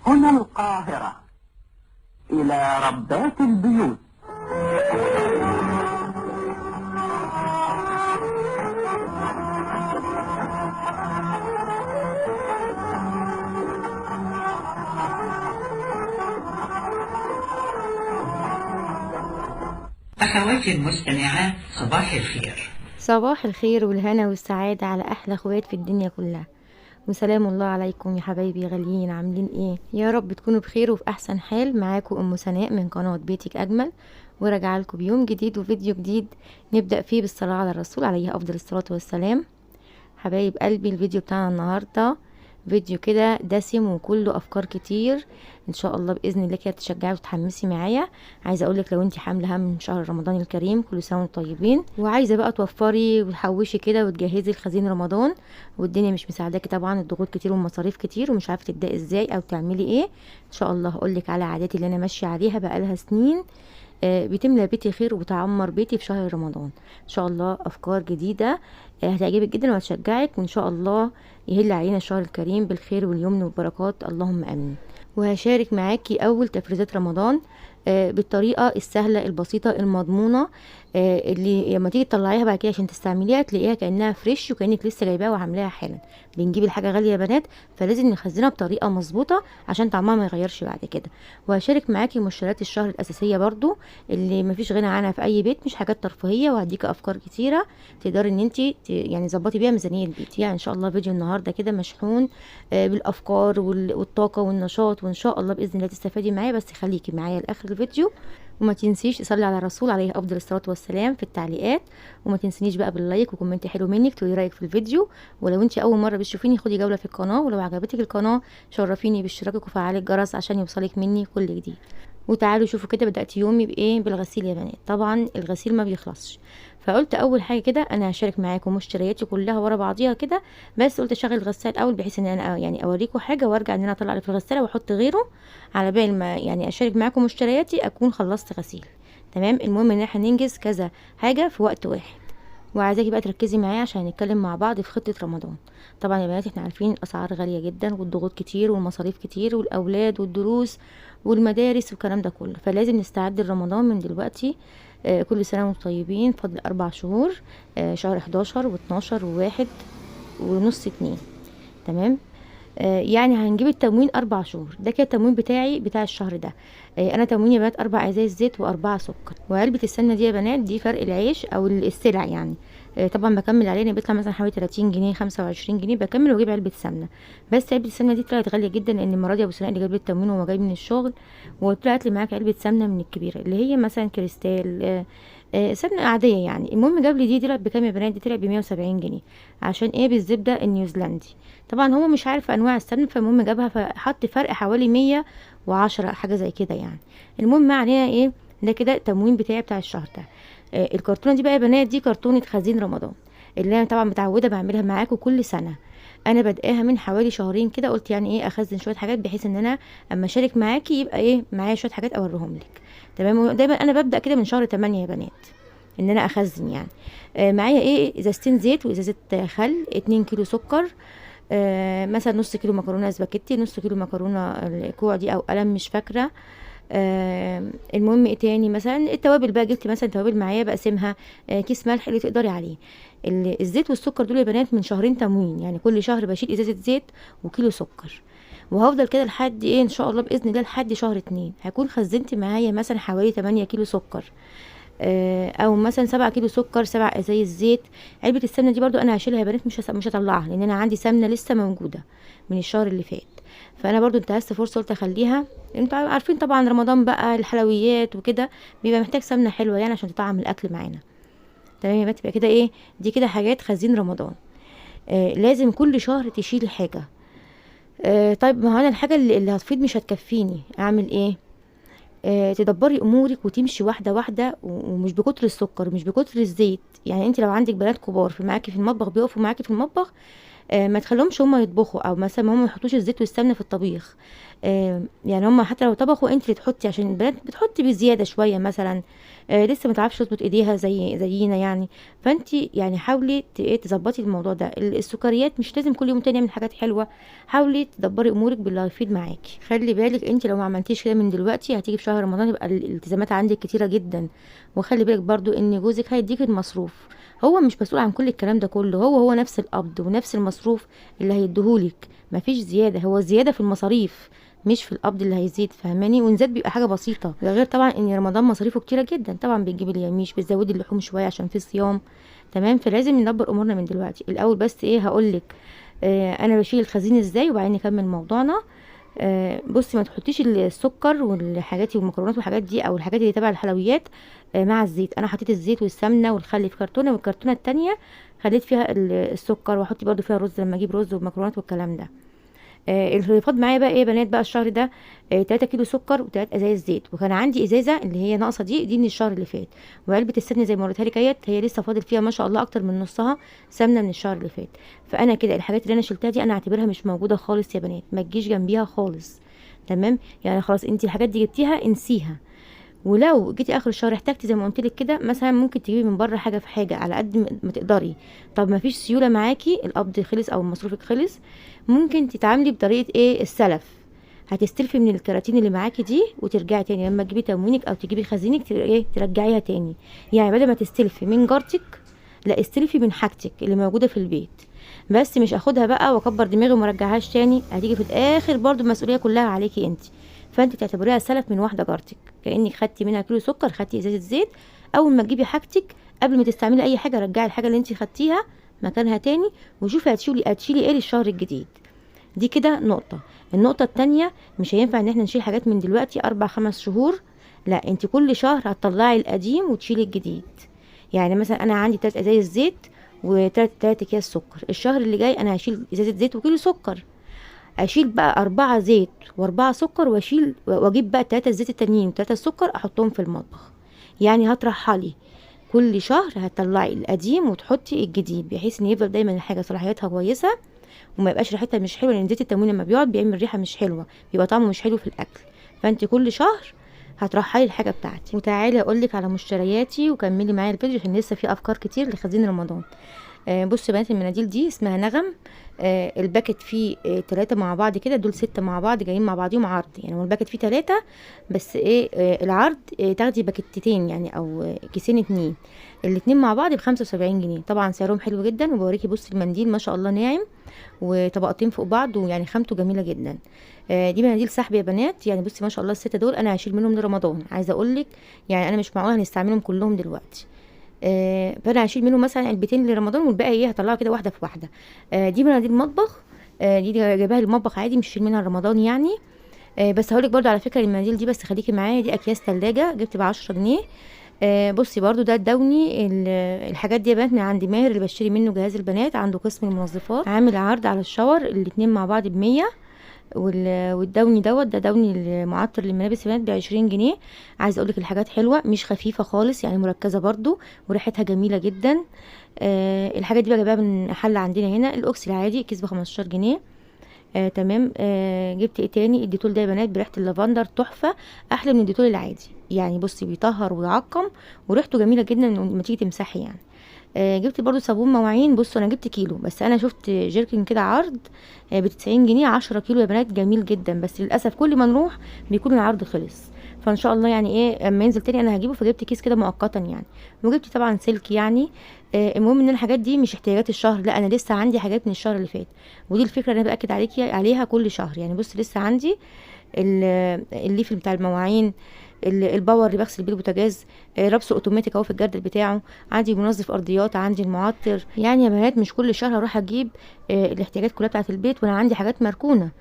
هنا القاهرة، إلى ربات البيوت. أخواتي المستمعات، صباح الخير. صباح الخير والهنا والسعادة على أحلى أخوات في الدنيا كلها، وسلام الله عليكم يا حبايبي غاليين. عاملين ايه؟ يا رب تكونوا بخير وفي أحسن حال. معاكم أم سناء من قناة بيتك أجمل، وراجعة لكم بيوم جديد وفيديو جديد نبدأ فيه بالصلاة على الرسول عليه أفضل الصلاة والسلام. حبايب قلبي، الفيديو بتاعنا النهاردة فيديو كده دسم وكله افكار كتير ان شاء الله باذن الله كده تشجعي وتحمسي معايا. عايزه اقولك لو انت حامله هم شهر رمضان الكريم، كل سنه وانتم طيبين، وعايزه بقى توفري وتحوشي كده وتجهزي لخزين رمضان، والدنيا مش مساعداكي طبعا، الضغوط كتير والمصاريف كتير ومش عارفه تبداي ازاي او تعملي ايه، ان شاء الله هقولك على عاداتي اللي انا ماشيه عليها بقالها سنين بتملى بيتي خير وبتعمر بيتي في شهر رمضان. ان شاء الله افكار جديده هتعجبك جدا وهتشجعك، وان شاء الله يهل علينا الشهر الكريم بالخير واليمن والبركات، اللهم امين. وهشارك معاكي اول تفريزات رمضان بالطريقه السهله البسيطه المضمونه، اللي لما تيجي تطلعيها بعد كده عشان تستعمليها تلاقيها كانها فريش وكانك لسه جايباها وعاملاها حالا. بنجيب الحاجه غاليه يا بنات، فلازم نخزنها بطريقه مظبوطه عشان طعمها ما يغيرش بعد كده. وهشارك معاكي مشتريات الشهر الاساسيه برضو اللي مفيش غنى عنها في اي بيت، مش حاجات ترفيهيه، وهديك افكار كتيره تقدري ان انت يعني تظبطي بيها ميزانيه البيت. يعني ان شاء الله فيديو النهارده كده مشحون بالافكار والطاقه والنشاط، وان شاء الله باذن الله تستفادي معايا. بس خليكي معايا لاخر الفيديو، وما تنسيش تصلي على الرسول عليه افضل الصلاه والسلام في التعليقات، وما تنسينيش بقى باللايك وكومنت حلو منك تقولي رايك في الفيديو. ولو انت اول مره بتشوفيني خدي جوله في القناه، ولو عجبتك القناه شرفيني باشتراكك وفعلي الجرس عشان يوصلك مني كل جديد. وتعالوا شوفوا كده بدأت يومي بايه، بالغسيل يا بنات. طبعا الغسيل ما بيخلصش، فقلت اول حاجه كده انا هشارك معاكم مشترياتي كلها ورا بعضيها كده، بس قلت اشغل الغسال الاول بحيث ان انا يعني اوريكم حاجه وارجع ان انا اطلع اللي في الغساله واحط غيره، على بال ما يعني اشارك معاكم مشترياتي اكون خلصت غسيل. تمام، المهم ان احنا ننجز كذا حاجه في وقت واحد. وعايزاكي بقى تركزي معايا عشان نتكلم مع بعض في خطه رمضان. طبعا يا بنات احنا عارفين الاسعار غاليه جدا والضغوط كتير والمصاريف كتير والاولاد والدروس والمدارس والكلام ده كله، فلازم نستعد لرمضان من دلوقتي. كل سنه وانتم طيبين. فاضل 4 شهور، شهر 11 و12 و1 ونص 2. تمام، يعني هنجيب التموين 4 شهور، ده كده التموين بتاعي بتاع الشهر ده. انا تموين يا بنات 4 ازاز زيت و4 سكر، وعلبه السمنه دي يا بنات دي فرق العيش او السلع يعني. طبعا بكمل عليه، بيطلع مثلا حوالي 30 جنيه 25 جنيه، بكمل واجيب علبه سمنه. بس علبه السمنه دي طلعت غاليه جدا، لان المره دي ابو سناء اللي جاب لي التموين وهو جاي من الشغل، وقلت له هات لي معاك علبه سمنه من الكبيره اللي هي مثلا كريستال، سمنه عاديه يعني. المهم جاب لي دي طلعت بكام يا بنات؟ دي طلعت ب 170 جنيه. عشان ايه؟ بالزبده النيوزيلندي. طبعا هو مش عارف انواع السمن، فالمهم جابها فحط فرق حوالي 110 حاجه زي كده يعني. المهم ما علينا ايه، ده كده التموين بتاعي بتاع الشهر ده. الكرتونه دي بقى يا بنات دي كرتونه خزين رمضان اللي انا طبعا متعوده بعملها معاكم كل سنه. انا بادئاها من حوالي شهرين كده، قلت يعني ايه اخزن شويه حاجات بحيث ان انا اما اشارك معاكي يبقى ايه معايا شويه حاجات اوريهم لك. تمام، دايما انا ببدا كده من شهر 8 يا بنات ان انا اخزن يعني. معايا ايه، ازازتين زيت وازازه خل، 2 كيلو سكر، مثلا نص كيلو مكرونه سباكيتي، نص كيلو مكرونه الكوع دي او قلم مش فاكره. المهم ايه تاني، مثلا التوابل بقى جبت مثلا توابل معايا بقسمها، كيس ملح اللي تقدري عليه. الزيت والسكر دول يا بنات من شهرين تموين، يعني كل شهر بشيل ازازه زيت وكيلو سكر، وهفضل كده لحد ايه ان شاء الله باذن الله لحد شهر 2 هكون خزنت معايا مثلا حوالي 8 كيلو سكر، او مثلا 7 كيلو سكر، 7 ازايز زيت. علبه السمنه دي برضو انا هشيلها يا بنات، مش هطلعها لان انا عندي سمنه لسه موجوده من الشهر اللي فات، فانا برضو انتهزت فرصه قلت اخليها. انتوا عارفين طبعا رمضان بقى الحلويات وكده بيبقى محتاج سمنه حلوه يعني عشان تطعم الاكل معانا. تمام يا بنات، يبقى كده ايه، دي كده حاجات خزين رمضان. لازم كل شهر تشيل حاجه. طيب ما هو انا الحاجه اللي هتفيض مش هتكفيني، اعمل ايه؟ تدبري امورك وتمشي واحده واحده، ومش بكتر السكر مش بكتر الزيت. يعني انت لو عندك بنات كبار في معاكي في المطبخ بيقفوا معاكي في المطبخ، ما تخليهمش هم يطبخوا، او مثلا هم ما يحطوش الزيت والسمنه في الطبيخ. يعني هم حتى لو طبخوا انت اللي تحطي، عشان البنات بتحطي بزياده شويه مثلا، لسه ما تعرفش تظبط ايديها زينا يعني. فانت يعني حاولي تظبطي الموضوع ده. السكريات مش لازم كل يوم تاني نعمل حاجات حلوه، حاولي تدبري امورك باللي هيفيد معاكي. خلي بالك انت لو ما عملتيش كده من دلوقتي، هتيجي في شهر رمضان يبقى الالتزامات عندك كتيره جدا. وخلي بالك برضو ان جوزك هيديك المصروف، هو مش مسؤول عن كل الكلام ده كله، هو نفس القبض ونفس المصروف اللي هيديهولك، مفيش زياده، هو زياده في المصاريف مش في القبض اللي هيزيد، فاهماني؟ وان زاد بيبقى حاجه بسيطه. ده غير طبعا ان رمضان مصاريفه كتيره جدا، طبعا بتجيبي اليميش، بتزودي اللحوم شويه عشان في صيام، تمام؟ فلازم ندبر امورنا من دلوقتي. الاول بس ايه هقولك، انا بشيل الخزين ازاي وبعدين نكمل موضوعنا. بصي، ما تحطيش السكر والحاجات والمكرونات والحاجات دي او الحاجات اللي تبع الحلويات مع الزيت. انا حطيت الزيت والسمنه والخل في كرتونه، والكرتونه التانية خليت فيها السكر، واحط برده فيها رز لما اجيب رز ومكرونات والكلام ده. اللي فاض معايا بقى ايه يا بنات بقى الشهر ده، 3 كيلو سكر و3 ازايز زيت. وكان عندي ازازه اللي هي ناقصه دي من الشهر اللي فات، وعلبه السمنه زي ما وريتها لك اهيت، هي لسه فاضل فيها ما شاء الله اكتر من نصها سمنه من الشهر اللي فات. فانا كده الحاجات اللي انا شلتها دي انا اعتبرها مش موجوده خالص يا بنات، ما تجيش جنبيها خالص، تمام؟ يعني خلاص انت الحاجات دي جبتيها انسيها. ولو جيتي اخر الشهر احتجتي زي ما قلت لك كده، مثلا ممكن تجيبي من بره حاجه في حاجه على قد ما تقدري. طب ما فيش سيوله معاكي، القبض خلص او مصروفك خلص، ممكن تتعاملي بطريقه ايه السلف. هتستلفي من الكراتين اللي معاكي دي وترجعي تاني لما تجيبي تموينك او تجيبي خزينك ترجعيها تاني. يعني بدل ما تستلفي من جارتك، لا استلفي من حاجتك اللي موجوده في البيت. بس مش اخدها بقى واكبر دماغي وما ارجعهاش تاني، هتيجي في الاخر برضو المسؤوليه كلها عليكي انت. فانت تعتبريها سلف من واحده جارتك، كانك خدتي منها كيلو سكر، خدتي ازازه زيت. اول ما تجيبي حاجتك قبل ما تستعملي اي حاجه، رجعي الحاجه اللي انت خدتيها مكانها تاني، وشوفي هتشيلي ايه للشهر الجديد. دي كده نقطه. النقطه التانية، مش هينفع ان احنا نشيل حاجات من دلوقتي 4-5 شهور، لا انت كل شهر هتطلعي القديم وتشيلي الجديد. يعني مثلا انا عندي 3 ازايز زيت و3 اكياس سكر، الشهر اللي جاي انا هشيل ازازه زيت وكيلو سكر، اشيل بقى 4 زيت و4 سكر، واجيب بقى 3 الزيت التانيين و3 السكر احطهم في المطبخ. يعني هترحلي كل شهر، هتطلعي القديم وتحطي الجديد، بحيث ان يفضل دايما الحاجه صلاحيتها كويسه وما يبقاش ريحتها مش حلوه، لان زيت التموين لما بيقعد بيعمل ريحه مش حلوه، بيبقى طعمه مش حلو في الاكل. فانت كل شهر هترحلي الحاجه بتاعتي. وتعالي اقولك على مشترياتي وكملي معايا الفيديو عشان لسه في افكار كتير لخزين رمضان. بصوا يا بنات، المناديل دي اسمها نغم. الباكت فيه 3 مع بعض كده، دول 6 مع بعض جايين مع بعضهم عرض. يعني هو الباكت فيه 3 بس ايه العرض تاخدي باكتتين يعني او كيسين 2، الاتنين مع بعض ب75 جنيه. طبعا سعرهم حلو جدا. وبوريكي بصي المنديل ما شاء الله ناعم وطبقتين فوق بعض، ويعني خامته جميله جدا. دي مناديل سحب يا بنات. يعني بصي ما شاء الله ال6 دول انا هشيل منهم لرمضان. عايزه اقولك يعني انا مش معقوله هنستعملهم كلهم دلوقتي، فانا هشيل منهم مثلا علبتين لرمضان والباقي ايه هطلعها كده واحده في واحده. دي مناديل مطبخ، دي جايباها للمطبخ عادي، مش هشيل منها رمضان يعني. بس هقولك برضو على فكره المناديل دي، بس خليكي معايا، دي اكياس ثلاجه جبت ب10 جنيه. بصي برضو ده الدوني، الحاجات دي يا بنات من عند ماهر اللي بشتري منه جهاز البنات، عنده قسم المنظفات، عامل عرض على الشاور الاتنين مع بعض ب100. والدوني ده دوني المعطر للملابس البنات ب20 جنيه. عايزه اقولك الحاجات حلوه مش خفيفه خالص، يعني مركزه برضو وريحتها جميله جدا. الحاجات دي بقى جايباها من محل عندنا هنا، الاوكس العادي كيس ب15 جنيه. تمام. جبت ايه تاني؟ الديتول ده يا بنات بريحه اللافندر، تحفه، احلى من الديتول العادي. يعني بصي بيطهر ويعقم وريحته جميله جدا لما تيجي تمسحي يعني. جبت برضو صابون مواعين. بصوا انا جبت كيلو، بس انا شفت جيركن كده عرض ب90 جنيه 10 كيلو يا بنات، جميل جدا. بس للاسف كل ما نروح بيكون العرض خلص، فان شاء الله يعني ايه اما ينزل تاني انا هجيبه. فجبت كيس كده مؤقتا يعني. وجبت طبعا سلك يعني. المهم ان الحاجات دي مش احتياجات الشهر، لا انا لسه عندي حاجات من الشهر اللي فات، ودي الفكره اللي انا باكد عليها كل شهر. يعني بص لسه عندي الليفل بتاع المواعين، الباور اللي بغسل بيه البوتاجاز، ربسه اوتوماتيك اهو في الجردل بتاعه، عندي منظف ارضيات، عندي المعطر. يعني يا بنات مش كل شهر هروح اجيب الاحتياجات كلها بتاعه البيت وانا عندي حاجات مركونه.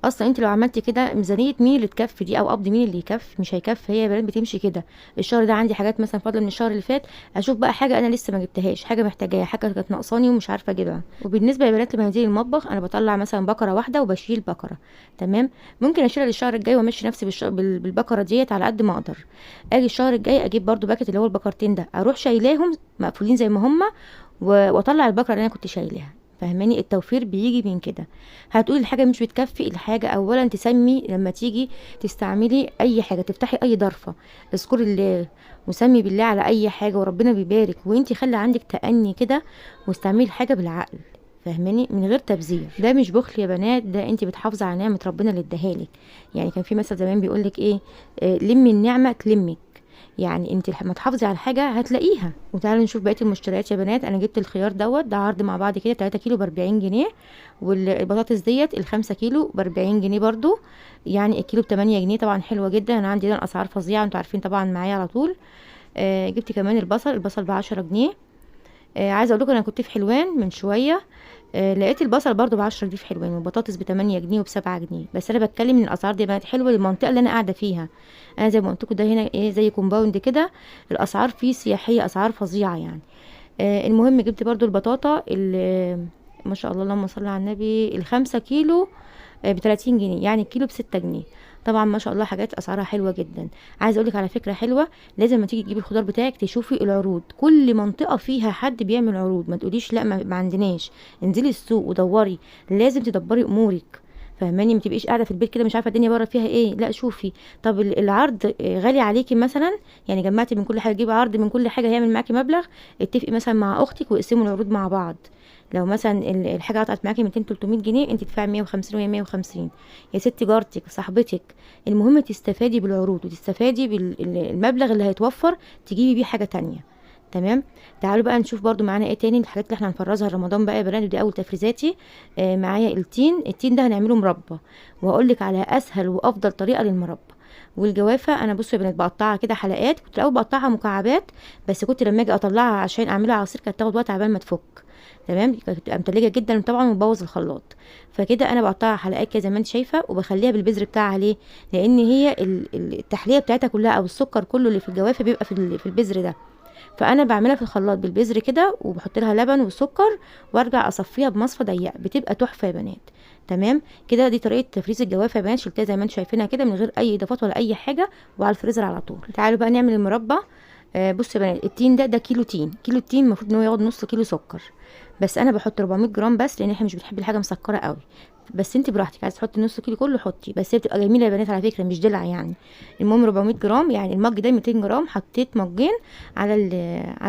اصلا انت لو عملتي كده ميزانيه مين اللي تكفي دي، او قبض مين اللي يكفي؟ مش هيكفي. هي يا بنات بتمشي كده، الشهر ده عندي حاجات مثلا فاضله من الشهر اللي فات، اشوف بقى حاجه انا لسه ما جبتهاش، حاجه محتاجاها، حاجه كانت ناقصاني ومش عارفه اجيبها. وبالنسبه يا بنات لمناديل المطبخ، انا بطلع مثلا بكره واحده وبشيل بكره، تمام؟ ممكن اشيلها للشهر الجاي وامشي نفسي بالبكره ديت على قد ما اقدر. اجي الشهر الجاي اجيب برضو باكت اللي هو البكرتين ده، اروح شايلاهم مقفولين زي ما هما واطلع البكره اللي انا كنت شايلاها. فاهماني؟ التوفير بيجي من كده. هتقولي الحاجه مش بتكفي. الحاجه اولا تسمي لما تيجي تستعملي اي حاجه، تفتحي اي ظرفه اذكري الله وسمي بالله على اي حاجه وربنا بيبارك، وانتي خلي عندك تأني كده واستعملي الحاجه بالعقل، فاهماني؟ من غير تبذير. ده مش بخل يا بنات، ده انتي بتحافظي على نعمه ربنا اللي اداهالك. يعني كان في مثل زمان بيقولك ايه، لمي النعمه تلمك. يعني انت لما تحافظي على حاجه هتلاقيها. وتعالوا نشوف بقيه المشتريات يا بنات. انا جبت الخيار ده عرض مع بعض كده 3 كيلو ب40 جنيه، والبطاطس ديت ال5 كيلو ب40 جنيه برضو، يعني الكيلو ب8 جنيه. طبعا حلوه جدا، انا عندي هنا الاسعار فظيعه، انتوا عارفين طبعا معايا على طول. جبت كمان البصل ب10 جنيه. عايزه اقول لكم انا كنت في حلوان من شويه، لقيت البصل برضو ب10 جنيه في حلوان، والبطاطس ب8 جنيه وب7 جنيه. بس انا بتكلم ان الاسعار دي بقت حلوه للمنطقه اللي انا قاعده فيها. انا زي ما قلت لكم ده هنا ايه زي كومباوند كده، الاسعار فيه سياحيه، اسعار فظيعه يعني. المهم جبت برضو البطاطا ما شاء الله اللهم صل على النبي، ال5 كيلو ب30 جنيه، يعني الكيلو ب6 جنيه. طبعا ما شاء الله حاجات اسعارها حلوه جدا. عايزه اقولك على فكره حلوه، لازم ما تيجي تجيبي الخضار بتاعك تشوفي العروض. كل منطقه فيها حد بيعمل عروض، ما تقوليش لا ما عندناش. انزلي السوق ودوري، لازم تدبري امورك، فاهماني؟ ما تبقيش قاعده في البيت كده مش عارفه الدنيا بره فيها ايه. لا شوفي، طب العرض غالي عليكي مثلا، يعني جمعتي من كل حاجه، تجيبي عرض من كل حاجه هيعمل معاكي مبلغ. اتفقي مثلا مع اختك واقسموا العروض مع بعض. لو مثلا الحاجه قطعت معاكي 200 300 جنيه، انت تدفعي 150 وهي 150. يا ست جارتك صاحبتك، المهم تستفادي بالعروض وتستفادي بالمبلغ اللي هيتوفر تجيبي بيه حاجه تانية. تمام. تعالوا بقى نشوف برضو معانا ايه تاني، الحاجات اللي احنا هنفرزها رمضان بقى يا بنات، ودي اول تفريزاتي. معايا التين ده هنعمله مربى، وهقول لك على اسهل وافضل طريقه للمربى. والجوافه انا بصوا يا بنات بقطعها كده حلقات، كنت الاول بقطعها مكعبات، بس كنت لما اجي اطلعها عشان اعملها عصير كانت تاخد وقت عبال ما تفك. تمام، كانت بتبقى متلجه جدا طبعا وتبوظ الخلاط. فكده انا بقطعها حلقات كده زي ما انت شايفه، وبخليها بالبذر بتاعها. ليه؟ لان هي التحليه بتاعتها كلها او السكر كله اللي في الجوافه بيبقى في البذر ده. فانا بعملها في الخلاط بالبذر كده، وبحط لها لبن وسكر، وارجع اصفيها بمصفى ضيقه، بتبقى تحفه يا بنات. تمام كده، دي طريقه تفريز الجوافه يا بنات. شلتها زي ما انتم شايفينها كده من غير اي اضافات ولا اي حاجه، وعلى الفريزر على طول. تعالوا بقى نعمل المربى. بصوا يا بنات، التين ده كيلو تين. كيلو التين المفروض ان هو ياخد نص كيلو سكر، بس انا بحط 400 جرام بس، لان احنا مش بنحب الحاجه مسكره قوي. بس انت براحتك، عايزه تحطي نص كيلو كله حطي، بس هي بتبقى جميله يا بنات على فكره، مش دلع يعني. المهم 400 جرام، يعني المج ده 200 جرام، حطيت مجين على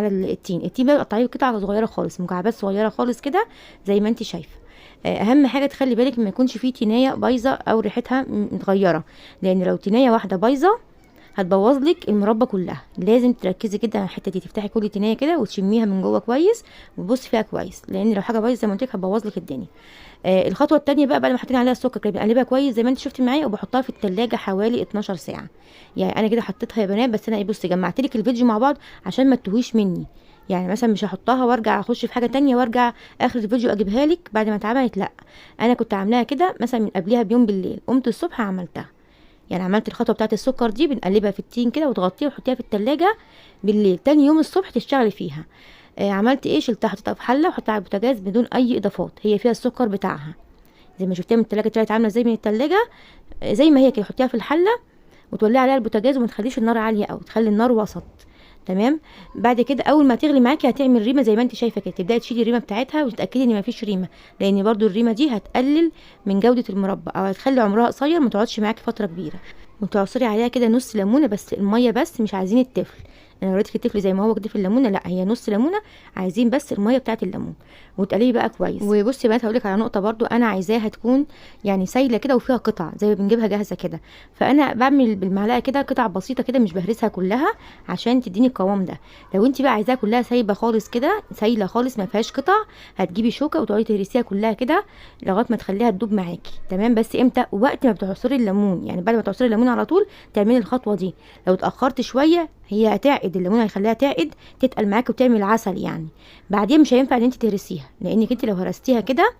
التين بقى بقطعيه قطع صغيره خالص، مكعبات صغيره خالص كده زي ما انت شايفه. اهم حاجه تخلي بالك ما يكونش فيه تينيه بايظه او ريحتها متغيره، لان لو تينيه واحده بايظه هتبوظ لك المربى كلها. لازم تركزي جدا على الحته دي، تفتحي كل تينيه كده وتشميها من جوه كويس، وتبصي فيها كويس، لان لو حاجه بايظه زي ما قلت لك هتبوظ لك الدنيا. الخطوه الثانيه بقى بعد ما حطينا عليها السكر كده بنقلبها كويس زي ما انت شفتي معايا، وبحطها في التلاجة حوالي 12 ساعه. يعني انا كده حطيتها يا بنات، بس انا بصي جمعت لك الفيديو مع بعض عشان ما تتوهيش مني. يعني مثلا مش هحطها وارجع اخش في حاجه تانية وارجع اخر الفيديو اجيبها لك بعد ما اتعملت، لا. انا كنت عاملاها كده مثلا من قبلها بيوم بالليل، قمت الصبح عملتها. يعني عملت الخطوه بتاعه السكر دي، بنقلبها في التين كده وتغطيها وتحطيها في التلاجة بالليل، تاني يوم الصبح تشتغلي فيها. عملت ايه، شلتها حطيتها في حله وحطيتها على البوتاجاز بدون اي اضافات، هي فيها السكر بتاعها زي ما شفتيها من التلاجة، طلعت عامله زي من التلاجة زي ما هي كده. حطيها في الحله وتولعي عليها البوتاجاز، وما تخليش النار عاليه قوي، تخلي النار وسط. تمام. بعد كده اول ما تغلي معاكي هتعمل ريمه زي ما انت شايفه كده، تبداي تشيلي الريمه بتاعتها وتتاكدي ان مفيش ريمه، لان برضو الريمه دي هتقلل من جوده المربى او هتخلي عمرها قصير ما تقعدش معاكي فتره كبيره. وتعصري عليها كده نص ليمونه بس، الميه بس، مش عايزين التفل. انا وريتك التفل زي ما هو كده في الليمونه، لا هي نص ليمونه، عايزين بس الميه بتاعه الليمون، وتقلبي بقى كويس. وبصي بقى هقولك على نقطه برضو، انا عايزاها تكون يعني سايله كده وفيها قطع زي ما بنجيبها جاهزه كده. فانا بعمل بالمعلقه كده قطع بسيطه كده، مش بهرسها كلها عشان تديني القوام ده. لو انت بقى عايزاها كلها سايبه خالص كده، سايله خالص ما فيهاش قطع، هتجيبي شوكه وتقعدي تهرسيها كلها كده لغايه ما تخليها تدوب معاكي. تمام. بس امتى؟ وقت ما بتعصري الليمون، يعني بعد ما تعصري الليمون على طول تعملي الخطوه دي. لو اتاخرت شويه هي هتعقد، الليمون هيخليها تعقد تتقل معاكي وتعمل عسل يعني. بعدين مش هينفع ان انت تهرسيها، لانك انت لو هرستيها كده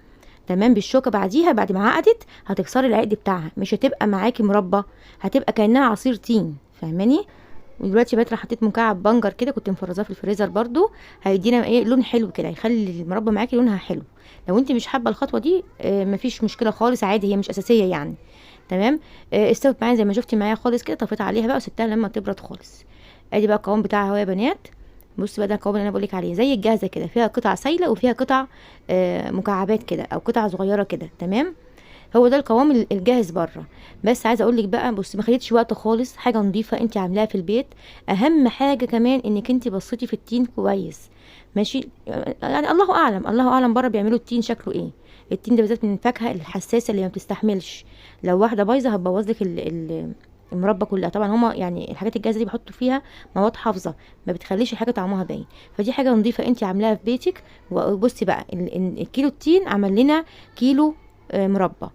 تمام بالشوكه بعديها بعد ما عقدت هتكسري العقد بتاعها، مش هتبقى معاكي مربى، هتبقى كانها عصير تين، فاهماني؟ ودلوقتي بقيت حطيت مكعب بنجر كده كنت مفرزاه في الفريزر برضو، هيدينا ايه لون حلو كده، هيخلي المربى معاكي لونها حلو. لو انت مش حابه الخطوه دي مفيش مشكله خالص عادي، هي مش اساسيه يعني. تمام. استوت معايا زي ما شفتي معايا خالص كده، طفيت عليها بقى وسبتها لما تبرد خالص. ادي بقى القوام بتاعها اهو يا بنات. بص بقى، ده القوام اللي انا بقولك عليه، زي الجاهزه كده، فيها قطع سايله وفيها قطع مكعبات كده او قطع صغيره كده. تمام، هو ده القوام الجاهز بره. بس عايزه اقول لك بقى، بص ما خدتش وقت خالص، حاجه نظيفه انت عاملاها في البيت. اهم حاجه كمان انك انت بصيتي في التين كويس، ماشي؟ يعني الله اعلم، الله اعلم بره بيعملوا التين شكله ايه. التين ده بالذات من الفاكهه الحساسه اللي ما بتستحملش، لو واحده بايظه هتبوظ لك المربى كلها. طبعا هما يعني الحاجات الجاهزه دي بيحطوا فيها مواد حافظه ما بتخليش الحاجه طعمها باين، فدي حاجه نظيفه انت عاملاها في بيتك. وبصي بقى، الكيلو التين عمل لنا كيلو مربى.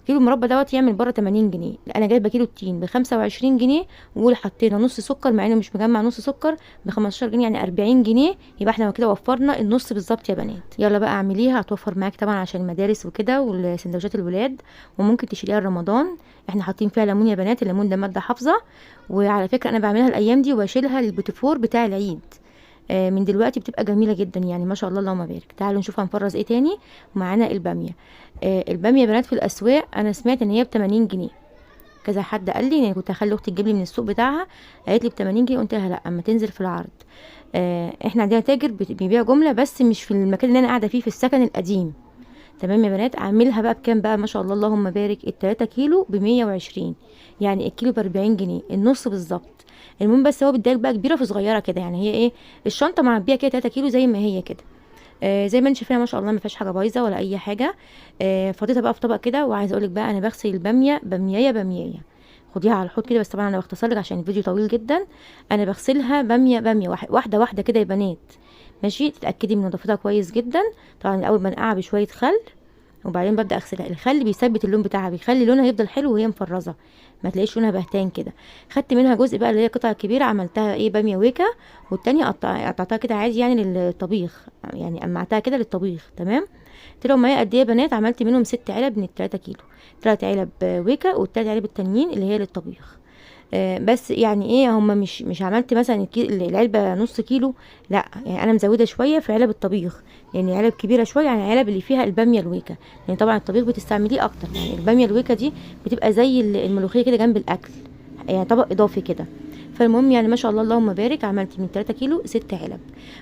كيلو المربى دوت يعمل بره 80 جنيه. انا جايبه كيلو التين ب 25 جنيه، وقول حطينا نص سكر مع انه مش مجمع نص سكر ب 15 جنيه، يعني 40 جنيه. يبقى احنا كده وفرنا النص بالظبط يا بنات. يلا بقى اعمليها، هتوفر معاك طبعا عشان المدارس وكده والسندوتشات الولاد، وممكن تشيليها رمضان. احنا حاطين فيها ليمون يا بنات، الليمون ده ماده حافظه. وعلى فكره انا بعملها الايام دي وبشيلها للبوتيفور بتاع العيد. من دلوقتي بتبقى جميله جدا يعني، ما شاء الله اللهم بارك. تعالوا نشوف هنفرز ايه تاني. ومعانا الباميه. الباميه يا بنات في الاسواق انا سمعت ان هي ب 80 جنيه. كذا حد قال لي، يعني كنت هخلي اختي تجيب لي من السوق بتاعها، قالت لي ب 80 جنيه. قلت لها لا، اما تنزل في العرض. احنا عندنا تاجر بيبيع جمله، بس مش في المكان اللي انا قاعده فيه، في السكن القديم. تمام يا بنات، اعملها بقى بكام بقى؟ ما شاء الله اللهم بارك. ال3 كيلو ب 120، يعني الكيلو ب 40 جنيه، النص بالظبط. المهم بس هو بيديك بقى كبيره في صغيره كده، يعني هي ايه، الشنطه معبيه كده 3 كيلو زي ما هي كده. زي ما انت شايفاها ما شاء الله، ما فيهاش حاجه بايظه ولا اي حاجه. فضيتها بقى في طبق كده. وعايزه اقول لك بقى، انا بغسل الباميه باميه باميه. خديها على الحوض كده، بس طبعا انا بختصر لك عشان الفيديو طويل جدا. انا بغسلها باميه باميه، واحده واحده كده يا بنات، ماشي؟ تتاكدي من نظافتها كويس جدا. طبعا الاول بنقعها بشويه خل، وبعدين ببدا اغسلها. الخل بيثبت اللون بتاعها، بيخلي لونها يفضل حلو وهي مفرزه، ما تلاقيش لونها بهتان كده. خدت منها جزء بقى اللي هي القطعه الكبيره، عملتها ايه، باميه ويكا. والتانية قطعتها كده عادي يعني للطبيخ، يعني قمعتها كده للطبيخ. تمام. طلعوا معايا قد ايه يا بنات؟ عملت منهم 6 علب من ال3 كيلو. 3 علب ويكا، والتلات علب التانيين اللي هي للطبيخ. بس يعني ايه، هما مش عملت مثلا العلبه نص كيلو، لا يعني انا مزوده شويه في علب الطبيخ، يعني علب كبيره شويه عن العلب اللي فيها الباميه الويكا. يعني طبعا الطبيخ بتستعمليه اكتر، يعني الباميه الويكا دي بتبقى زي الملوخيه كده جنب الاكل، يعني طبق اضافي كده. فالمهم يعني ما شاء الله اللهم بارك، عملت من 3 كيلو 6 علب.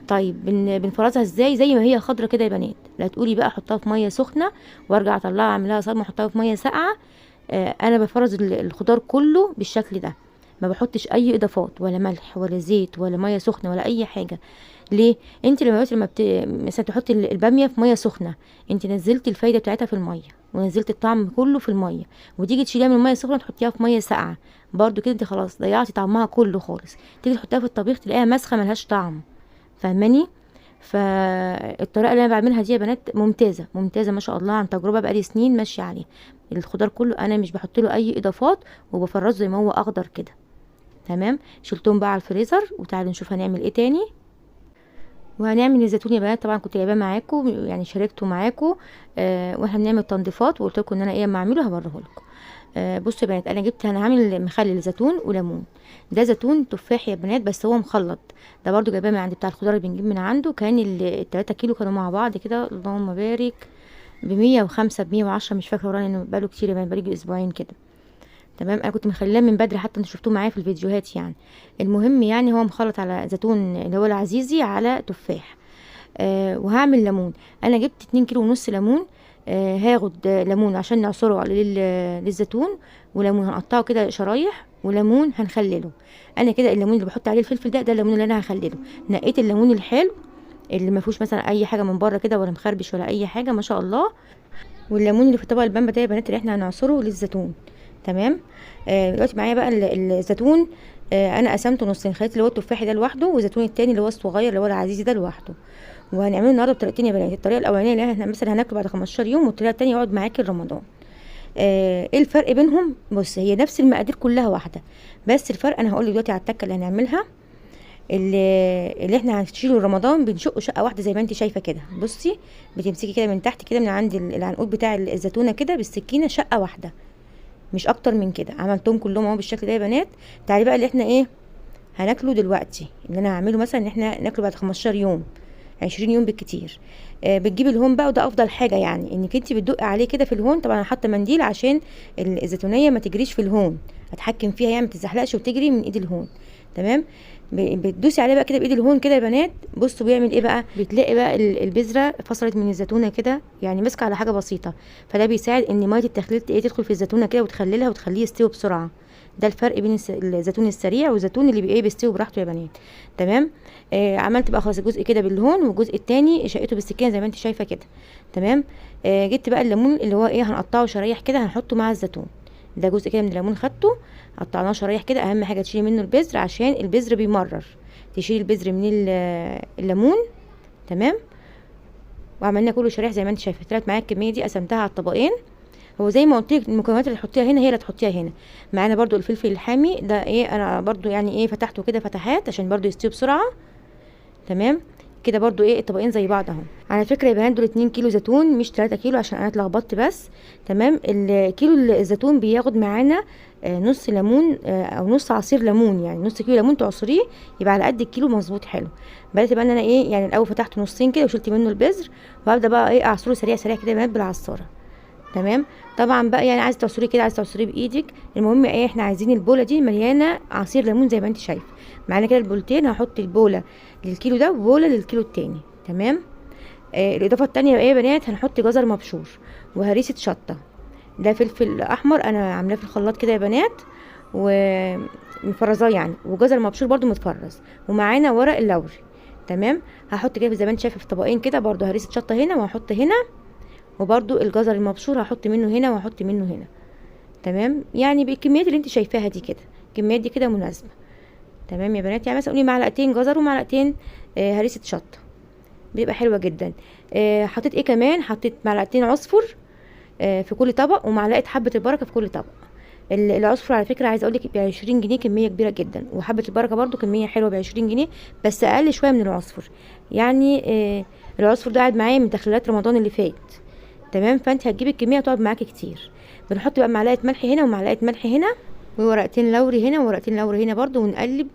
طيب بنفرزها ازاي؟ زي ما هي خضره كده يا بنات. لا تقولي بقى احطها في ميه سخنه وارجع اطلعها اعملها صدمه احطها في ميه ساقعه. انا بفرز الخضار كله بالشكل ده، ما بحطش اي اضافات، ولا ملح ولا زيت ولا ميه سخنه ولا اي حاجه. ليه؟ انت لما مثلا تحطي الباميه في ميه سخنه، انت نزلتي الفايده بتاعتها في الميه، ونزلت الطعم كله في الميه. وتيجي تشيليها من الميه السخنه تحطيها في ميه ساقعه، برضو كده انت خلاص ضيعتي طعمها كله خالص. تيجي تحطيها في الطبيخ تلاقيها مسخه ملهاش طعم. فاهماني؟ فالطريقه اللي انا بعملها دي يا بنات ممتازه ممتازه ما شاء الله، عن تجربه بقالي سنين ماشيه عليه. الخضار كله انا مش بحط له اي اضافات، وبفرزه زي ما هو اخضر كده. تمام. شلتهم بقى على الفريزر. وتعالوا نشوف هنعمل ايه تاني. وهنعمل الزيتون يا بنات، طبعا كنت جايباه معاكم، يعني شاركته معاكم. واحنا بنعمل تنظيفات، وقلت لكم ان انا ايه اما اعمله هوريه لكم. بصوا يا بنات، انا هعمل مخلل زيتون وليمون. ده زيتون تفاح يا بنات، بس هو مخلط. ده برضو جايباه من عند بتاع الخضار اللي بنجيب من عنده. كان ال3 كيلو كانوا مع بعض كده اللهم بارك ب105 ب110، مش فاكره ورانا انه بقاله كتير يعني، بقاله اسبوعين كده. تمام. انا كنت مخلاه من بدري، حتى انتوا شفتوه معايا في الفيديوهات يعني. المهم يعني هو مخلط على زيتون اللي هو العزيزي على تفاح. وهعمل ليمون. انا جبت 2 كيلو ونص ليمون. هاخد ليمون عشان نعصره للزيتون، وليمون هنقطعه كده شرايح، وليمون هنخلله. انا كده الليمون اللي بحط عليه الفلفل ده الليمون اللي انا هخلله. نقيت الليمون الحلو اللي ما فيهوش مثلا اي حاجه من بره كده، ولا مخربش ولا اي حاجه، ما شاء الله. والليمون اللي في طبق البامبا ده يا بنات اللي احنا هنعصره للزيتون. تمام. دلوقتي معايا بقى الزيتون. انا قسمته نصين، خليت اللي هو التفاحي ده لوحده، والزيتون التاني اللي هو الصغير اللي هو العزيزي ده لوحده. وهنعمله النهارده بطريقتين يا بنات. الطريقه الاولانيه اللي احنا مثلا هناكله بعد 15 يوم، والطريقه التانيه يقعد معاكي رمضان. ايه الفرق بينهم؟ بص، هي نفس المقادير كلها واحده، بس الفرق انا هقول لك دلوقتي على التكه اللي هنعملها. اللي احنا هنشيله رمضان بنشقه شقه واحده زي ما انت شايفه كده. بصي، بتمسكي كده من تحت كده من عند العنقود بتاع الزيتونه كده بالسكينه، شقه واحده مش اكتر من كده. عملتهم كلهم اهو بالشكل ده يا بنات. تعالي بقى اللي احنا ايه هناكله دلوقتي، اللي انا هعمله مثلا ان احنا ناكله بعد 15 يوم. 20 يوم بالكتير. بتجيبي الهون بقى، وده افضل حاجه يعني، انك انت بتدقي عليه كده في الهون. طبعا انا حاطه منديل عشان الزيتونيه ما تجريش في الهون، اتحكم فيها يعني ما تزحلقش وتجري من ايد الهون. تمام. بتدوسي عليه بقى كده بايد الهون كده يا بنات. بصوا بيعمل ايه بقى، بتلاقي بقى البذره فصلت من الزيتونه كده، يعني ماسكه على حاجه بسيطه. فده بيساعد ان ميه التخليل تدخل في الزيتونه كده وتخللها وتخليه يستوي بسرعه. ده الفرق بين الزيتون السريع والزيتون اللي بيستوي براحته يا بنات. تمام. عملت بقى خلاص الجزء كده بالهون، والجزء التاني شقيته بالسكينه زي ما انت شايفه كده. تمام. جبت بقى الليمون اللي هو هنقطعه شرايح كده، هنحطه مع الزيتون. ده جزء كده من الليمون خدته قطعناه شرايح كده. اهم حاجه تشيلي منه البذر عشان البذر بيمرر، تشيلي البذر من الليمون. تمام. وعملنا كله شرايح زي ما انت شايفه. طلعت معايا الكميه دي، قسمتها على الطبقين. هو زي ما قلت لك المكونات اللي تحطيها هنا هي اللي تحطيها هنا. معانا برضو الفلفل الحامي ده انا برضو يعني فتحته كده فتحات عشان برضو يستوي بسرعه. تمام كده برضو الطبقين زي بعض اهو. على فكره يا بنات دول 2 كيلو زيتون مش 3 كيلو عشان انا اتلخبطت بس. تمام. الكيلو الزيتون بياخد معانا نص ليمون او نص عصير ليمون، يعني نص كيلو ليمون تعصريه يبقى على قد الكيلو مظبوط حلو. بدات بقى ان انا يعني الاول فتحت نصين كده وشلت منه البذر، وهبدا بقى اعصره سريع سريع كده يا بنات بالعصاره. تمام. طبعا بقى يعني عايزه تعصريه كده، عايزه تعصريه بايدك. المهم احنا عايزين البوله دي مليانه عصير ليمون زي ما انت شايفه. معانا كده البولتين، هحط البوله للكيلو ده وبوله للكيلو التاني. تمام. الاضافه التانيه يا بنات هنحط جزر مبشور وهريسه شطه. ده فلفل احمر انا عاملاه في الخلاط كده يا بنات ومفرزاه يعني، وجزر مبشور برده متفرز، ومعانا ورق اللوري. تمام. هحط كده زي ما انت شايفه في طبقين كده برده هريسه شطه هنا وهحط هنا، وبرده الجزر المبشور هحط منه هنا وهحط منه هنا. تمام. يعني بالكميات اللي انت شايفاها دي كده، الكميات دي كده مناسبه. تمام يا بنات. يعني مثلا قولي معلقتين جزر ومعلقتين هريسه شطه، بيبقى حلوه جدا. حطيت كمان، حطيت معلقتين عصفر في كل طبق، ومعلقه حبه البركه في كل طبق. العصفر على فكره عايزه اقول لك ب 20 جنيه كميه كبيره جدا، وحبه البركه برده كميه حلوه ب 20 جنيه بس اقل شويه من العصفر. يعني العصفر ده قاعد معايا من تخليلات رمضان اللي فات. تمام. فانت هتجيبي الكميه تقعد معاكي كتير. بنحط بقى معلقه ملح هنا ومعلقه ملح هنا، وورقتين لوري هنا وورقتين لوري هنا برده، ونقلب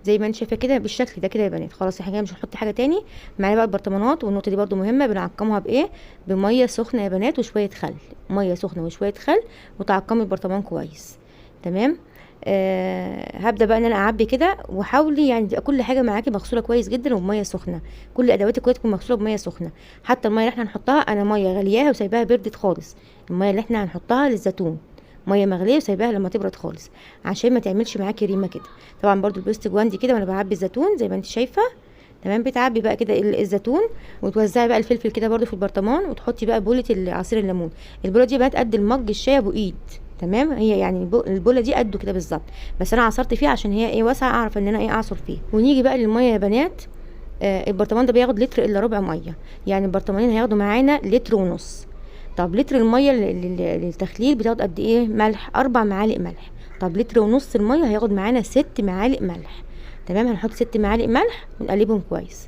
زي ما انت شايفه كده بالشكل ده كده يا بنات. خلاص احنا مش هنحط حاجه تاني. معانا بقى البرطمانات، والنقطه دي برده مهمه، بنعقمها بميه سخنه يا بنات وشويه خل. ميه سخنه وشويه خل وتعقمي البرطمان كويس. تمام. هبدا بقى ان انا اعبي كده، وحاولي يعني تبقى كل حاجه معاكي مغسوله كويس جدا وبميه سخنه. كل ادواتك كويس تكون مغسوله بميه سخنه. حتى الميه اللي احنا هنحطها انا ميه غلياها وسايباها بردت خالص. الميه اللي احنا هنحطها للزيتون ميه مغليه وسايباها لما تبرد خالص عشان ما تعملش معاكي ريمه كده. طبعا برده البوست جواندي كده وانا بعبي الزيتون زي ما انت شايفه. تمام. بتعبي بقى كده الزيتون، وتوزعي بقى الفلفل كده برده في البرطمان، وتحطي بقى بوله عصير الليمون. البوله دي بقى قد المج الشاي ابو ايد. تمام. هي يعني البوله دي قده كده بالظبط، بس انا عصرت فيها عشان هي واسعه اعرف ان انا اعصر فيها. ونيجي بقى للميه يا بنات. البرطمان ده بياخد لتر الا ربع ميه، يعني البرطمانين هياخدوا معانا لتر ونص. طب لتر الميه للتخليل بتاخد قد ايه ملح؟ 4 معالق ملح. طب لتر ونص الميه هياخد معانا 6 معالق ملح. تمام. هنحط 6 معالق ملح ونقلبهم كويس،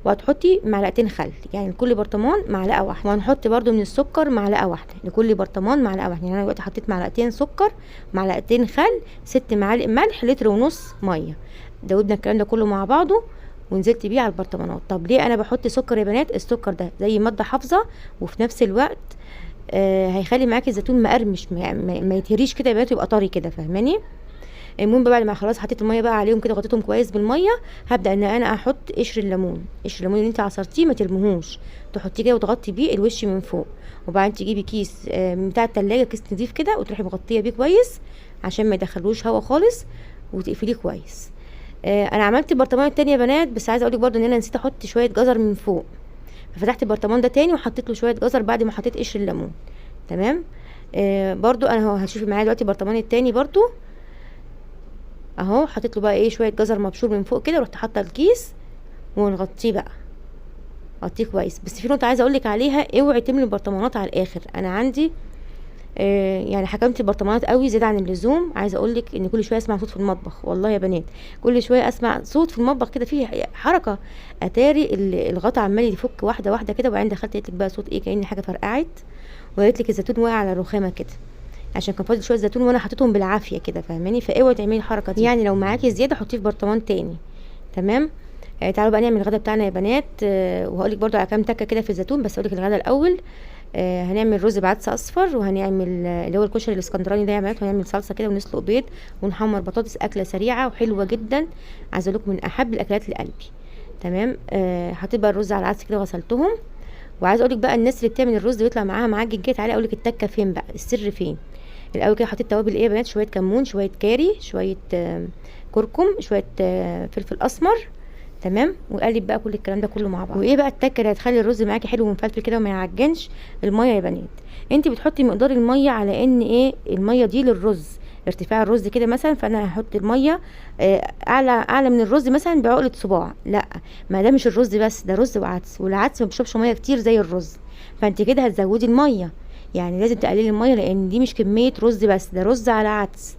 وهتحطي معلقتين خل، يعني لكل برطمان معلقه واحده. وهنحط برده من السكر معلقه واحده لكل برطمان معلقه واحده. يعني انا دلوقتي حطيت معلقتين سكر، معلقتين خل، 6 معالق ملح، لتر ونص ميه. دوبنا الكلام ده كله مع بعضه ونزلت بيه على البرطمانات. طب ليه انا بحط سكر يا بنات؟ السكر ده زي ماده حافظه، وفي نفس الوقت هيخلي معاكي الزيتون مقرمش، ما يتهريش كده يا بنات، يبقى طري كده. فاهماني؟ المهم بعد ما خلاص حطيت الميه بقى عليهم كده غطيتهم كويس بالميه، هبدا ان انا احط قشر الليمون. قشر الليمون اللي انت عصرتيه ما ترموهوش، تحطيه كده وتغطي بيه الوش من فوق. وبعدين تجيبي كيس بتاع التلاجة، كيس نضيف كده، وتروحي مغطيه بيه كويس عشان ما يدخلوش هوا خالص، وتقفليه كويس. انا عملت البرطمان التاني يا بنات، بس عايزه اقولك برده ان انا نسيت احط شويه جزر من فوق، ففتحت البرطمان ده تاني وحطيت له شويه جزر بعد ما حطيت قشر الليمون. تمام. برده انا هتشوفي معايا دلوقتي البرطمان التاني برده اهو، حطيت له بقى شويه جزر مبشور من فوق كده، ورحت حاطه الكيس ونغطيه بقى، غطيه كويس. بس في نقطه عايزه اقولك عليها، اوعي تملي البرطمانات على الاخر. انا عندي يعني حكمت البرطمانات قوي زياده عن اللزوم. عايزه اقولك ان كل شويه اسمع صوت في المطبخ، والله يا بنات كل شويه اسمع صوت في المطبخ كده، فيه حركه، اتاري الغطا عمال يفك واحده واحده كده. وبعدين دخلت لقيت لك بقى صوت كأن حاجه فرقعت، ولقيت لك الزيتون واقع على الرخامه كده، عشان كان فاضل شويه زيتون وانا حطيتهم بالعافيه كده. فاهماني؟ فاوعي تعملي الحركه دي. يعني لو معاكي زياده حطيه في برطمان تاني. تمام. تعالوا بقى نعمل الغدا بتاعنا يا بنات. وهقولك برضو على كام تكه كده في الزيتون، بس هقولك الغدا الاول. هنعمل رز بعدس اصفر، وهنعمل اللي هو الكشري الاسكندراني ده يا بنات، وهنعمل صلصه كده ونسلق بيض ونحمر بطاطس. اكله سريعه وحلوه جدا، عايزه لكم من احب الاكلات لقلبي. تمام. هتبقى الرز على العدس كده غسلتهم. وعايزه اقولك بقى الناس اللي بتعمل الرز بيطلع معاها معجن كده، تعالى اقولك التكه فين بقى، السر فين. الاول كده حطيت توابل ايه يا بنات، شويه كمون، شويه كاري، شويه كركم، شويه فلفل اسمر. تمام. وقلب بقى كل الكلام ده كله مع بعض. وايه بقى التكه اللي هتخلي الرز معاكي حلو ومفلفل كده وما يعجنش؟ الميه يا بنات. انت بتحطي مقدار الميه على ان ايه، الميه دي للرز، ارتفاع الرز كده مثلا، فانا هحط الميه اعلى من الرز مثلا بعقله صباع. لا، ما ده مش الرز بس، ده رز وعدس، والعدس ما بيشربش ميه كتير زي الرز، فانت كده هتزودي الميه. يعني لازم تقللي الميه، لان دي مش كميه رز بس، ده رز على عدس،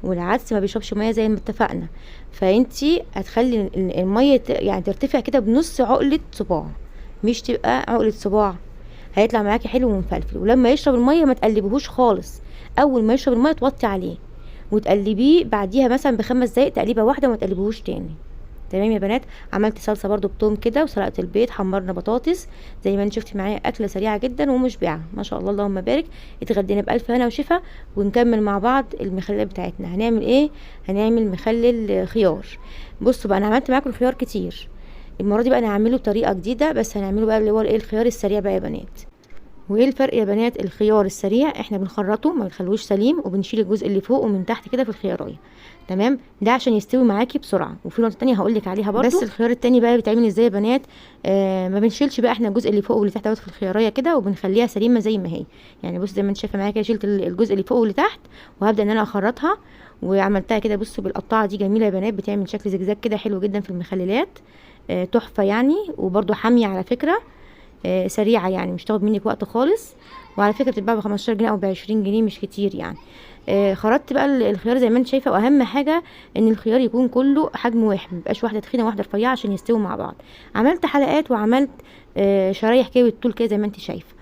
والعدس ما بيشربش ميه زي ما اتفقنا. فانتي هتخلي الميه يعني ترتفع كده بنص عقله صباع، مش تبقى عقله صباع. هيطلع معاكي حلو ومفلفل. ولما يشرب الميه ما تقلبيهوش خالص، اول ما يشرب الميه توطي عليه وتقلبيه بعديها مثلا ب5 دقايق تقليبه واحده، وما تقلبيهوش تاني. تمام يا بنات. عملت صلصه برده بتوم كده، وسلقت البيض، حمرنا بطاطس زي ما انت شفتي معايا. اكله سريعه جدا ومشبعه ما شاء الله، اللهم بارك. اتغدينا بالف هنا وشفا. ونكمل مع بعض المخللات بتاعتنا. هنعمل ايه؟ هنعمل مخلل خيار. بصوا بقى، انا عملت معاكم الخيار كتير، المره دي بقى انا هعمله بطريقه جديده، بس هنعمله بقى اللي هو ايه، الخيار السريع بقى يا بنات. وايه الفرق يا بنات؟ الخيار السريع احنا بنخرطه، ما بنخلوش سليم، وبنشيل الجزء اللي فوق ومن تحت كده في الخياريه. تمام. ده عشان يستوي معاكي بسرعه. وفي نقطه تانية هقولك عليها برضو. بس الخيار التاني بقى بيتعمل ازاي يا بنات؟ ما بنشيلش بقى احنا الجزء اللي فوق واللي تحت في الخياريه كده، وبنخليها سليمه زي ما هي. يعني بص زي ما انت شايفه معايا كده، شلت الجزء اللي فوق واللي تحت، وهبدا ان انا اخرطها. وعملتها كده بصوا بالقطاعه دي، جميله يا بنات، بتعمل شكل زجزاج كده حلو جدا في المخللات. تحفه يعني، وبرضو حاميه على فكره. سريعه يعني، مش تاخد منك وقت خالص. وعلى فكره بتتباع ب15 جنيه او ب20 جنيه، مش كتير يعني. خرطت بقى الخيار زي ما انت شايفه. واهم حاجه ان الخيار يكون كله حجم واحد، ميبقاش واحده تخينه واحده رفيعه، عشان يستووا مع بعض. عملت حلقات، وعملت شرايح كده بالطول كده زي ما انت شايفه.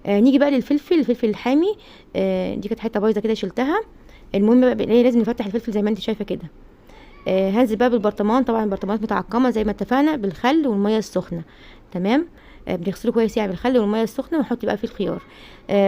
نيجي بقى الفلفل الحامي. دي كانت حته بايظه كده شلتها. المهم بقى لازم نفتح الفلفل زي ما انت شايفه كده. هنزل بقى بالبرطمان، طبعا البرطمانات متعقمه زي ما اتفقنا، بالخل والميه السخنه. تمام. بنغسله كويس يعني بالخل والميه السخنه، ونحط بقى فيه الخيار.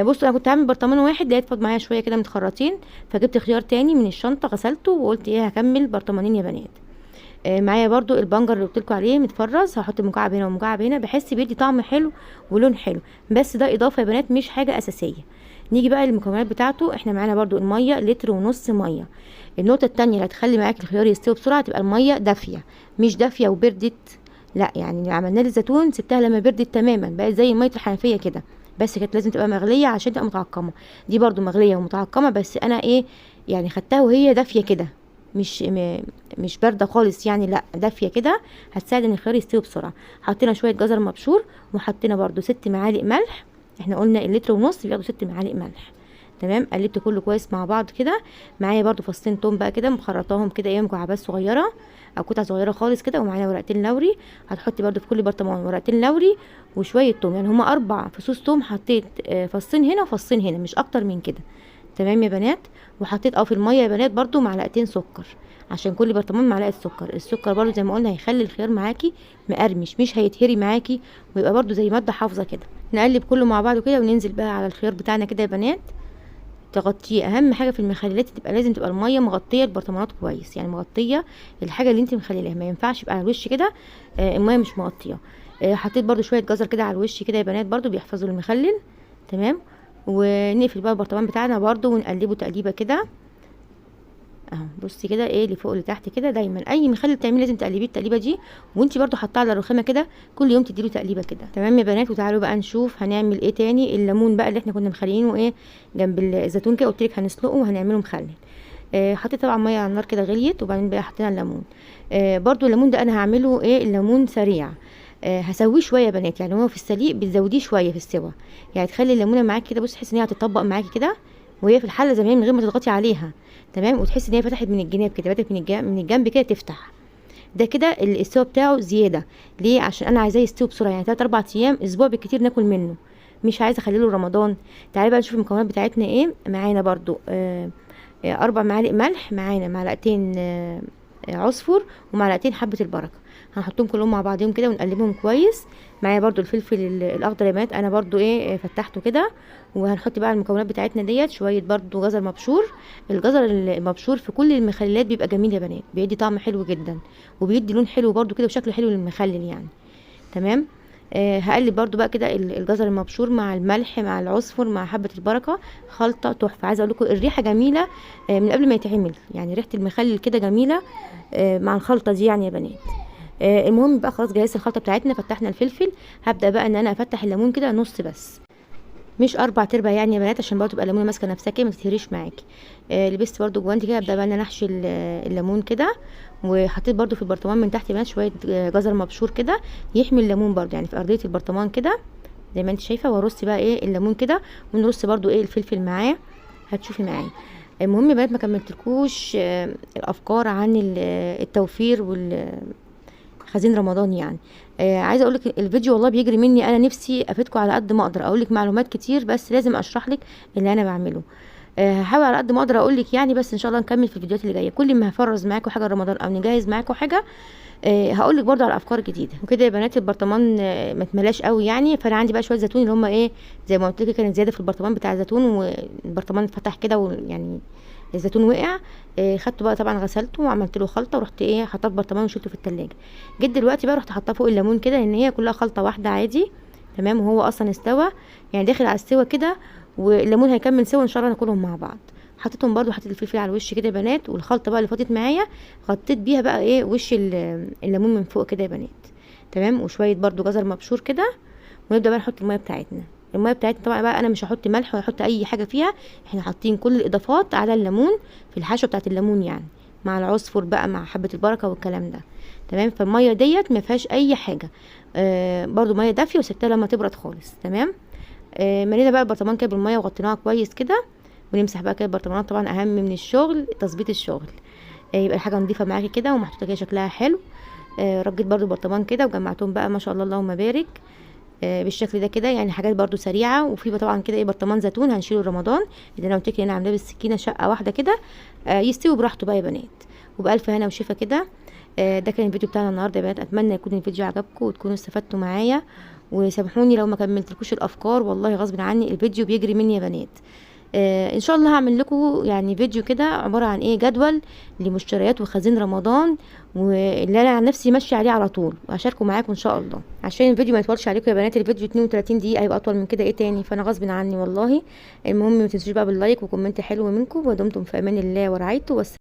بصوا انا كنت عامل برطمان واحد، لقيت فاض معايا شويه كده متخرطين، فجبت خيار تاني من الشنطه غسلته، وقلت ايه هكمل برطمانين يا بنات. معايا برضو البنجر اللي قلتلكوا عليه متفرز، هحط مكعب هنا ومكعب هنا، بحس بيدي طعم حلو ولون حلو، بس ده اضافه يا بنات مش حاجه اساسيه. نيجي بقى للمكونات بتاعته. احنا معانا برضو الميه 1.5 لتر ميه. النقطه التانية اللي هتخلي معاك الخيار يستوي بسرعه، تبقى الميه دافيه، مش دافيه وبردت. لا، يعني عملنا الزيتون سبتها لما بردت تماما، بقت زي ميه الحنفيه كده، بس كانت لازم تبقى مغليه عشان تبقى متعقمه. دي برضو مغليه ومتعقمه، بس انا ايه يعني خدتها وهي دافيه كده، مش بارده خالص يعني، لا دافيه كده، هتساعد ان الخيار يستوي بسرعه. حطينا شويه جزر مبشور، وحطينا برضو 6 معالق ملح. احنا قلنا اللتر ونص بياخدوا 6 معالق ملح. تمام. قلبت كله كويس مع بعض كده. معايا برضو فصين توم بقى كده مخرطاهم كده ايه، مكعبات صغيره او قطع صغيره خالص كده. ومعانا ورقتين لوري، هتحطي برضو في كل برطمان ورقتين لوري وشويه توم، يعني هما 4 فصوص توم. حطيت فصين هنا وفصين هنا، مش اكتر من كده. تمام يا بنات. وحطيت في الميه يا بنات برضو معلقتين سكر، عشان كل برطمان معلقه سكر. السكر برضو زي ما قلنا هيخلي الخيار معاكي مقرمش، مش هيتهري معاكي، ويبقى برضو زي ماده حافظه كده. نقلب كله مع بعض كده، وننزل بقى على الخيار بتاعنا كده يا بنات. تغطيه. اهم حاجه في المخللات لازم تبقى الميه مغطيه البرطمانات كويس، يعني مغطيه الحاجه اللي انت مخللاها، ما ينفعش يبقى على الوش كده الميه مش مغطيه. حطيت برضو شويه جزر كده على الوش كده يا بنات، برضو بيحفظوا المخلل. تمام. ونقفل بقى البرطمان بتاعنا برضو، ونقلبه تقليبه كده اهو. بصي كده ايه، اللي فوق اللي تحت كده. دايما اي مخلل تعملي لازم تقلبيه التقليبه دي، وانتي برضو حطاه على الرخامه كده، كل يوم تديله تقليبه كده. تمام يا بنات. وتعالوا بقى نشوف هنعمل ايه تاني. الليمون بقى اللي احنا كنا مخلينه ايه جنب الزيتون كده، قلت لك هنسلقه وهنعمله مخلل. حطيت طبعا ميه على النار كده غليت، وبعدين بقى حطينا الليمون. برضو الليمون ده انا هعمله ايه، الليمون سريع. هسويه شويه يا بنات، يعني هو في السليق بتزوديه شويه في السوا، يعني تخلي الليمونه معاكي كده، بصي تحسي ان هي هتطبق معاكي كده وهي في الحله زي ما هي، من غير ما تضغطي عليها. تمام. وتحسي ان هي فتحت من الجناب كده، بدات من الجنب كده تفتح. ده كده السوا بتاعه زياده. ليه؟ عشان انا عايزاه يستوي بسرعه، يعني 3-4 ايام، اسبوع بالكتير ناكل منه، مش عايزه اخليه له رمضان. تعالي بقى نشوف المكونات بتاعتنا ايه. معانا برضو 4 معالق ملح، معانا معلقتين عصفر ومعلقتين حبه البركه. هنحطهم كلهم مع بعضهم كده ونقلبهم كويس. معايا برضو الفلفل الاخضر يا بنات، انا برضو فتحته كده. وهنحط بقى المكونات بتاعتنا ديت، شويه برضو جزر مبشور. الجزر المبشور في كل المخللات بيبقى جميل يا بنات، بيدي طعم حلو جدا وبيدي لون حلو برضو كده وشكل حلو للمخلل يعني. تمام. هقلب برضو بقى كده الجزر المبشور مع الملح مع العصفر مع حبه البركه، خلطه تحفه. عايزه اقول لكم الريحه جميله من قبل ما يتعمل، يعني ريحه المخلل كده جميله مع الخلطه دي يعني يا بنات. المهم بقى خلاص جهزت الخلطه بتاعتنا، فتحنا الفلفل. هبدا بقى ان انا افتح الليمون كده نص بس، مش 4/4 يعني يا بنات، عشان برضه تبقى الليمونه ماسكه نفسها كده ما تتهريش معاكي. لبست برضه جوانتي كده. ابدا بقى ان انا احشي الليمون كده. وحطيت برضه في البرطمان من تحت يا بنات شويه جزر مبشور كده يحمي الليمون برضه، يعني في ارضيه البرطمان كده زي ما انت شايفه. وارص بقى الليمون كده، ونرص برضه الفلفل معاه، هتشوفي معايا. المهم يا بنات ما كملتلكوش الافكار عن التوفير خزين رمضان يعني. عايزه اقول لك الفيديو والله بيجري مني، انا نفسي افيدكم على قد ما اقدر، اقول لك معلومات كتير بس لازم اشرح لك اللي انا بعمله. هحاول على قد ما اقدر اقول لك يعني، بس ان شاء الله نكمل في الفيديوهات اللي جايه. كل ما هفرز معاكم حاجه رمضان او نجهز معاكم حاجه هقول لك برده على افكار جديده وكده يا بنات. البرطمان ما اتملاش قوي يعني، فانا عندي بقى شويه زيتون اللي هم زي ما قلت لك كانت زياده في البرطمان بتاع الزيتون، والبرطمان فتح كده ويعني الزيتون وقع. خدته بقى طبعا غسلته وعملت له خلطه، ورحت حطاه في برطمان وشلته في التلاجة. جيت دلوقتي بقى رحت حاطاه فوق الليمون كده، ان هي كلها خلطه واحده عادي. تمام. وهو اصلا استوى يعني داخل على السوا كده، والليمون هيكمل سوا ان شاء الله ناكلهم مع بعض. حطيتهم برضو، حطيت الفلفل على الوش كده يا بنات، والخلطه بقى اللي فاضت معايا غطيت بيها بقى وش الليمون من فوق كده يا بنات. تمام. وشويه برضو جزر مبشور كده. ونبدا بقى نحط الميه بتاعتنا. الميه بتاعتنا طبعا بقى انا مش هحط ملح ولا هحط اي حاجه فيها، احنا حاطين كل الاضافات على الليمون في الحشوه بتاعت الليمون يعني، مع العصفر بقى مع حبه البركه والكلام ده. تمام. فالميه ديت ما فيهاش اي حاجه، برضو ميه دافيه وسبتها لما تبرد خالص. تمام. ملينا بقى البرطمان كده بالميه وغطيناها كويس كده. ونمسح بقى كده البرطمانات، طبعا اهم من الشغل تظبيط الشغل. يبقى الحاجه نظيفه معاكي كده ومحطوطه كده شكلها حلو. رجيت برضو البرطمان كده وجمعتهم بقى ما شاء الله اللهم بارك بالشكل ده كده، يعني حاجات برضو سريعه. وفي طبعا كده برطمان زيتون هنشيله رمضان اللي انا قلت لك انا عاملاه بالسكينه شقه واحده كده، يستوي براحته بقى يا بنات. وبالف هنا وشفا كده. ده كان الفيديو بتاعنا النهارده يا بنات، اتمنى يكون الفيديو عجبكم وتكونوا استفدتوا معايا. وسامحوني لو ما كملتلكوش الافكار، والله غصب عني الفيديو بيجري مني يا بنات. ان شاء الله هعمل لكم يعني فيديو كده عباره عن جدول لمشتريات وخزين رمضان، واللي انا عن نفسي ماشيه عليه على طول، وهشاركه معاكم ان شاء الله عشان الفيديو ما يطولش عليكم يا بنات. الفيديو 32 دقيقه هيبقى اطول من كده تاني، فانا غصب عني والله. المهم ما تنسوش بقى باللايك وكومنت حلو منكم، ودمتم في امان الله ورعايته.